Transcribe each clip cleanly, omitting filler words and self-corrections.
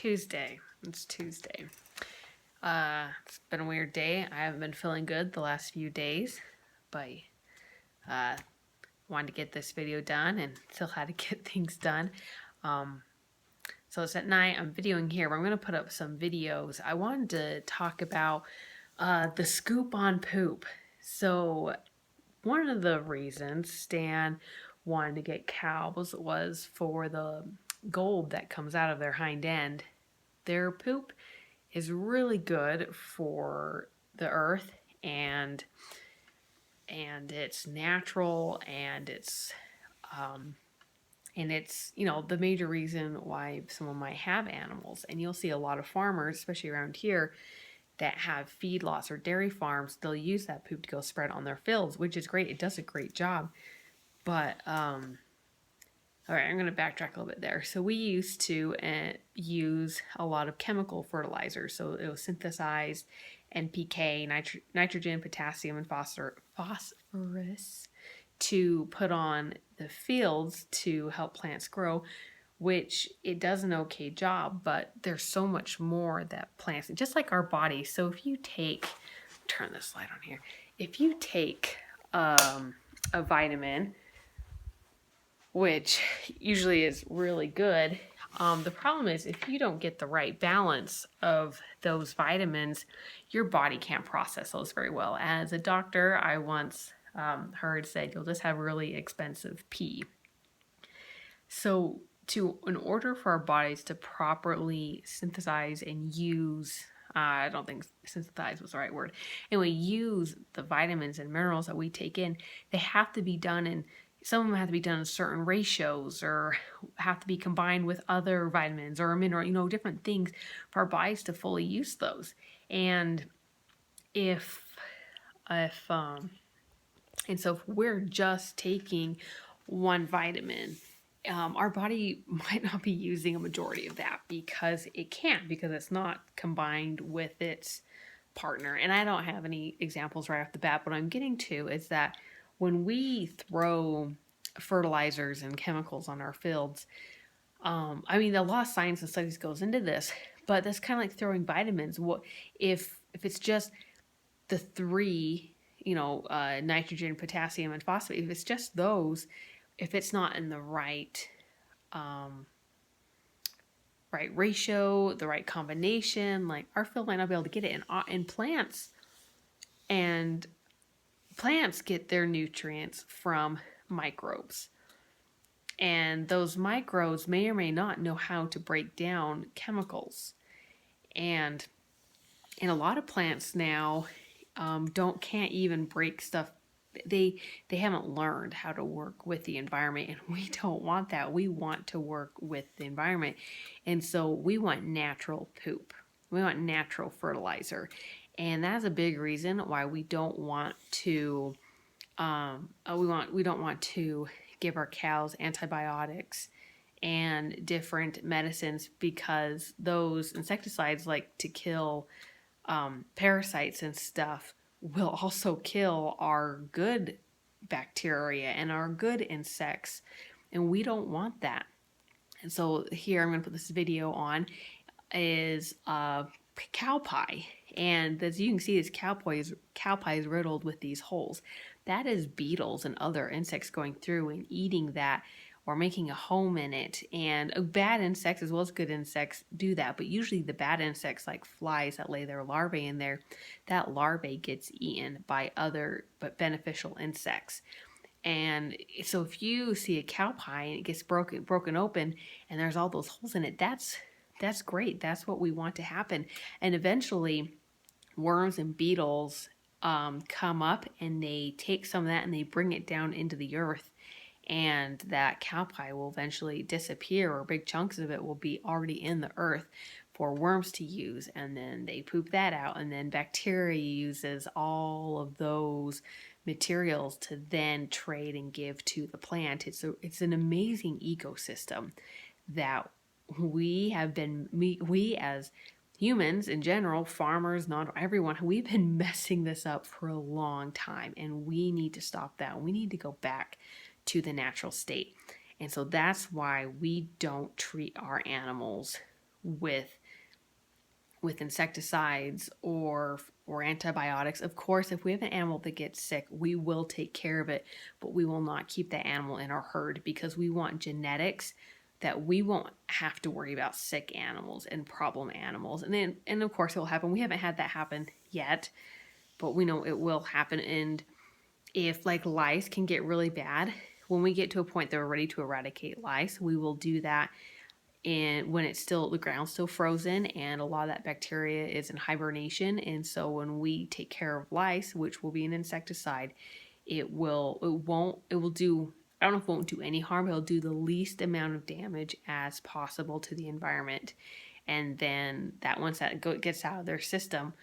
Tuesday. It's Tuesday. It's been a weird day. I haven't been feeling good the last few days, but wanted to get this video done and still had to get things done. So it's at night. I'm videoing here, but I'm going to put up some videos. I wanted to talk about the scoop on poop. So one of the reasons Stan wanted to get cows was for the gold that comes out of their hind end. Their poop is really good for the earth, and it's natural, and it's the major reason why someone might have animals. And you'll see a lot of farmers, especially around here, that have feedlots or dairy farms. They'll use that poop to go spread on their fields, which is great. It does a great job. But all right, I'm going to backtrack a little bit there. So we used to use a lot of chemical fertilizers. So it was synthesized NPK, nitrogen, potassium, and phosphorus to put on the fields to help plants grow, which it does an okay job, but there's so much more that plants, just like our body. So if you turn this light on here, if you take a vitamin, which usually is really good. The problem is if you don't get the right balance of those vitamins, your body can't process those very well. As a doctor, I once heard said you'll just have really expensive pee. So in order for our bodies to properly synthesize and use, I don't think synthesize was the right word. Anyway, use the vitamins and minerals that we take in, they have to be done in, some of them have to be done in certain ratios or have to be combined with other vitamins or a mineral, different things for our bodies to fully use those. And so if we're just taking one vitamin, our body might not be using a majority of that because it's not combined with its partner. And I don't have any examples right off the bat. What I'm getting to is that when we throw fertilizers and chemicals on our fields, a lot of science and studies goes into this, but that's kind of like throwing vitamins. What if it's just the three, nitrogen, potassium, and phosphate? If it's just those, if it's not in the right ratio, the right combination, like our field might not be able to get it. And plants get their nutrients from microbes. And those microbes may or may not know how to break down chemicals. And a lot of plants now can't even break stuff. They haven't learned how to work with the environment, and we don't want that. We want to work with the environment. And so we want natural poop. We want natural fertilizer. And that's a big reason why we don't want to we don't want to give our cows antibiotics and different medicines, because those insecticides, like to kill parasites and stuff, will also kill our good bacteria and our good insects, and we don't want that. And so here I'm going to put this video on is cow pie. And as you can see, this cow pie is riddled with these holes. That is beetles and other insects going through and eating that or making a home in it. And bad insects as well as good insects do that. But usually the bad insects, like flies that lay their larvae in there, that larvae gets eaten by other but beneficial insects. And so if you see a cow pie and it gets broken open and there's all those holes in it, that's great. That's what we want to happen. And eventually worms and beetles come up and they take some of that and they bring it down into the earth, and that cow pie will eventually disappear, or big chunks of it will be already in the earth for worms to use, and then they poop that out, and then bacteria uses all of those materials to then trade and give to the plant. It's an amazing ecosystem that we as humans in general, farmers, not everyone, we've been messing this up for a long time, and we need to stop that. We need to go back to the natural state. And so that's why we don't treat our animals with insecticides or antibiotics. Of course, if we have an animal that gets sick, we will take care of it, but we will not keep that animal in our herd because we want genetics that we won't have to worry about sick animals and problem animals. And of course it will happen. We haven't had that happen yet, but we know it will happen. And if like lice can get really bad, when we get to a point that we're ready to eradicate lice, we will do that. And when it's still, the ground's still frozen and a lot of that bacteria is in hibernation. And so when we take care of lice, which will be an insecticide, it will do, I don't know if it won't do any harm, it'll do the least amount of damage as possible to the environment. And then that once that gets out of their system,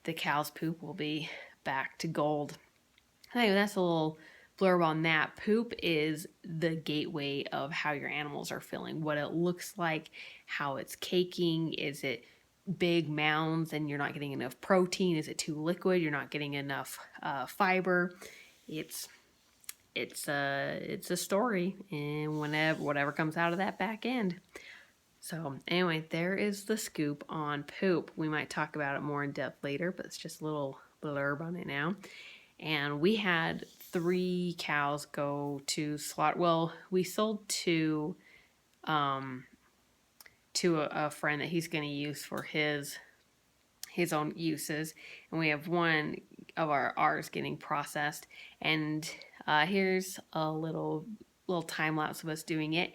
the cow's poop will be back to gold. Anyway, that's a little blurb on that. Poop is the gateway of how your animals are feeling, what it looks like, how it's caking. Is it big mounds and you're not getting enough protein? Is it too liquid? You're not getting enough fiber. It's a story, and whatever comes out of that back end. So anyway, there is the scoop on poop. We might talk about it more in depth later, but it's just a little blurb on it now. And we had 3 cows go to slaughter. Well, we sold 2 to a friend that he's going to use for his own uses, and we have one of ours getting processed. And here's a little time lapse of us doing it,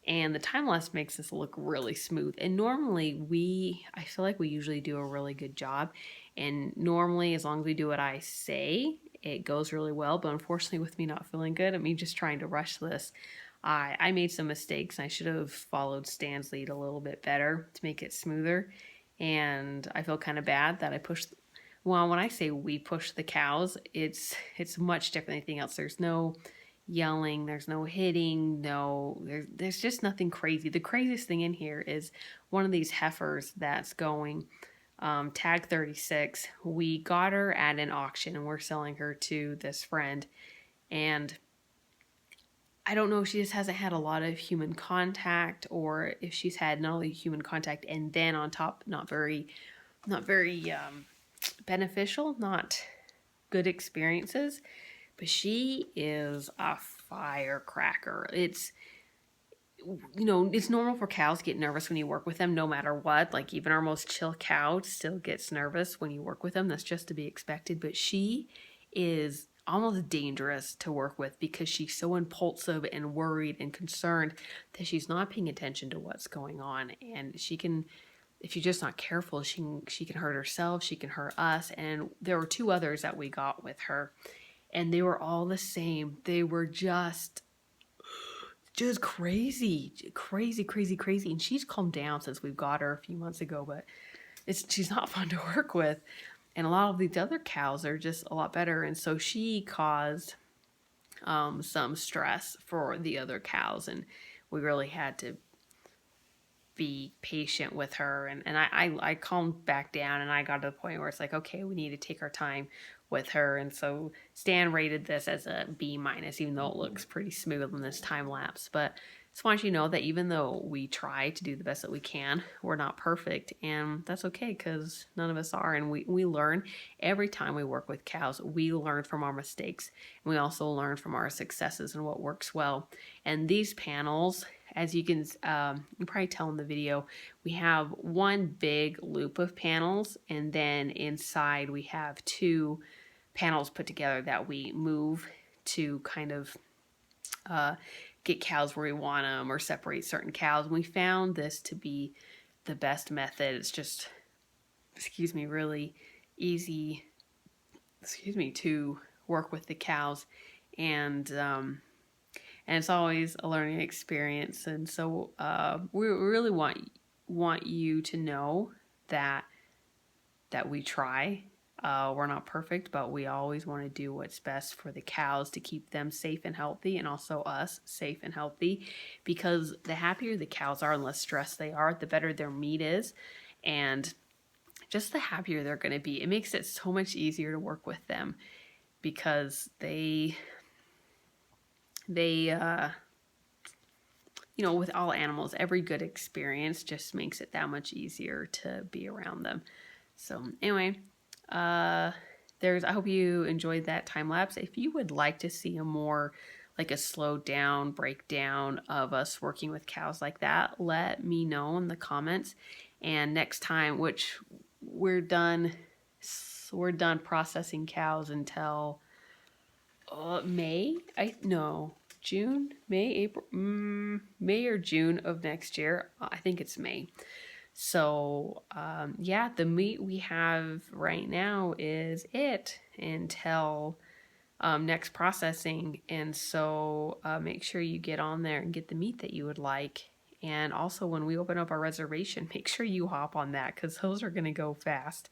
and the time lapse makes this look really smooth. And normally I feel like we usually do a really good job, and normally as long as we do what I say, it goes really well. But unfortunately, with me not feeling good and me just trying to rush this, I made some mistakes. I should have followed Stan's lead a little bit better to make it smoother. And I feel kind of bad that I pushed. Well, when I say we push the cows, it's much different than anything else. There's no yelling, there's no hitting, there's just nothing crazy. The craziest thing in here is one of these heifers that's going tag 36. We got her at an auction and we're selling her to this friend, and I don't know if she just hasn't had a lot of human contact, or if she's had not only human contact and then on top not very beneficial, not good experiences. But she is a firecracker. It's normal for cows to get nervous when you work with them, no matter what. Like even our most chill cow still gets nervous when you work with them. That's just to be expected. But she is almost dangerous to work with because she's so impulsive and worried and concerned that she's not paying attention to what's going on. And she can, if you're just not careful, she can hurt herself, she can hurt us. And there were 2 others that we got with her, and they were all the same. They were just crazy. And she's calmed down since we've got her a few months ago, but she's not fun to work with. And a lot of these other cows are just a lot better. And so she caused some stress for the other cows, and we really had to be patient with her. And I calmed back down, and I got to the point where it's like, okay, we need to take our time with her. And so Stan rated this as a B-, even though it looks pretty smooth in this time lapse. But just want you to know that even though we try to do the best that we can, we're not perfect, and that's okay because none of us are. And we learn every time we work with cows. We learn from our mistakes, and we also learn from our successes and what works well. And these panels, as you can probably tell in the video, we have one big loop of panels, and then inside we have 2 panels put together that we move to kind of get cows where we want them or separate certain cows. And we found this to be the best method. It's just, really easy, to work with the cows. And it's always a learning experience. And so we really want you to know that we try. We're not perfect, but we always want to do what's best for the cows to keep them safe and healthy, and also us safe and healthy, because the happier the cows are and less stressed they are, the better their meat is, and just the happier they're going to be. It makes it so much easier to work with them because they with all animals, every good experience just makes it that much easier to be around them. So anyway, I hope you enjoyed that time lapse. If you would like to see a more like a slowed down breakdown of us working with cows like that, let me know in the comments. And next time, which we're done processing cows until June, May, April, May or June of next year. I think it's May. So yeah, the meat we have right now is it until next processing. And so make sure you get on there and get the meat that you would like. And also when we open up our reservation, make sure you hop on that because those are going to go fast.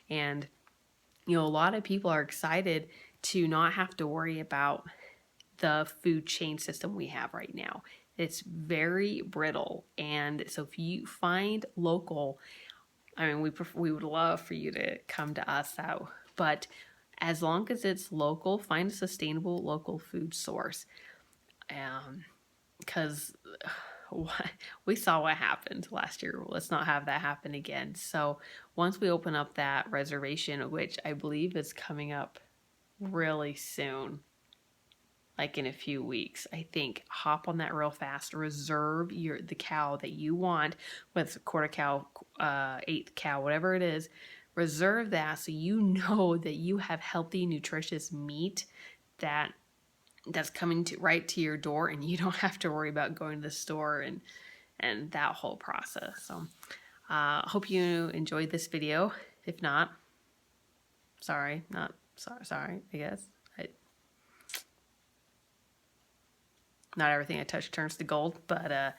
And a lot of people are excited to not have to worry about the food chain system we have right now. It's very brittle. And so if you find local, I mean, we would love for you to come to us out, but as long as it's local, find a sustainable local food source. Because we saw what happened last year. Let's not have that happen again. So once we open up that reservation, which I believe is coming up really soon, like in a few weeks, I think, hop on that real fast. Reserve the cow that you want, whether it's a quarter cow, eighth cow, whatever it is. Reserve that so you know that you have healthy, nutritious meat that's coming right to your door, and you don't have to worry about going to the store and that whole process. So hope you enjoyed this video. If not, sorry, I guess. Not everything I touch turns to gold, but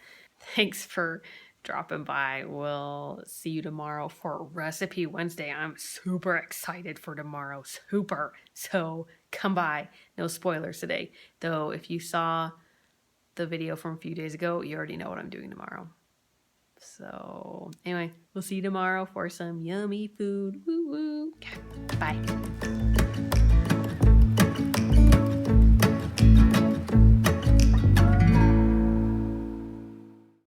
thanks for dropping by. We'll see you tomorrow for Recipe Wednesday. I'm super excited for tomorrow. Super. So come by. No spoilers today. Though if you saw the video from a few days ago, you already know what I'm doing tomorrow. So anyway, we'll see you tomorrow for some yummy food. Woo woo. Okay, bye.